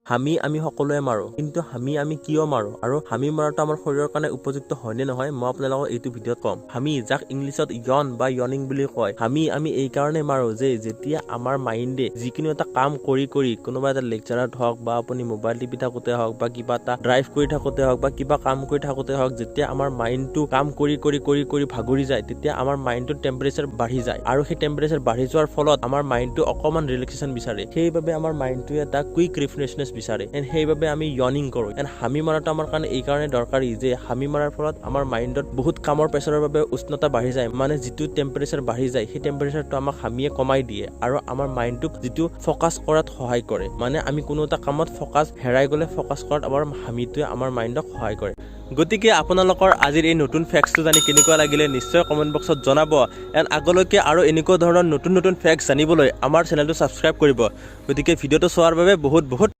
আমি সকলোৱে মাৰো কিন্তু আমি কিয় মাৰো আৰু হামি মৰাটো আমাৰ শৰীৰৰ কাৰণে উপযুক্ত হয়নে নহয় মই আপোনালোকক এইটো ভিডিঅ'ত ক'ম হামি যাক ইংলিছত ইয়ন বা ইয়নিং বুলি কয় আমি এই কাৰণে মাৰো যে যেতিয়া আমাৰ মাইণ্ডে যিকোনো এটা কাম কৰি কোনোবা এটা লেকচাৰত হওক বা আপুনি মোবাইল টিপি থাকোতে হওক বা কিবা এটা ড্ৰাইভ কৰি থাকোতে হওক বা কিবা কাম কৰি থাকোতে হওক যেতিয়া আমাৰ মাইণ্ডটো কাম কৰি ভাগৰি যায় তেতিয়া আমাৰ মাইণ্ডটোৰ টেম্পাৰেচাৰ বাঢ়ি যায় আৰু সেই টেম্পাৰেচাৰ বাঢ়ি যোৱাৰ ফলত আমাৰ মাইণ্ডটো অকমান ৰিলেক্সেশ্যন বিচাৰে সেইবাবে আমাৰ মাইণ্ডটোৱে এটা কুইক ৰিফ্ৰেছনেছ বিচাৰে এণ্ড সেইবাবে আমি ইয়নিং কৰোঁ এণ্ড হামি মৰাটো আমাৰ কাৰণে এই কাৰণে দৰকাৰী যে হামি মৰাৰ ফলত আমাৰ মাইণ্ডত বহুত কামৰ প্ৰেছাৰৰ বাবে উষ্ণতা বাঢ়ি যায় মানে যিটো টেম্পাৰেচাৰ বাঢ়ি যায় সেই টেম্পাৰেচাৰটো আমাক হামিয়ে কমাই দিয়ে আৰু আমাৰ মাইণ্ডটোক যিটো ফ'কাছ কৰাত সহায় কৰে মানে আমি কোনো এটা কামত ফ'কাছ হেৰাই গ'লে ফ'কাছ কৰাত আমাৰ হামিটোৱে আমাৰ মাইণ্ডক সহায় কৰে গতিকে আপোনালোকৰ আজিৰ এই নতুন ফেক্টছটো জানি কেনেকুৱা লাগিলে নিশ্চয় কমেণ্ট বক্সত জনাব এণ্ড আগলৈকে আৰু এনেকুৱা ধৰণৰ নতুন ফেক্টছ জানিবলৈ আমাৰ চেনেলটো ছাবস্ক্ৰাইব কৰিব গতিকে ভিডিঅ'টো চোৱাৰ বাবে বহুত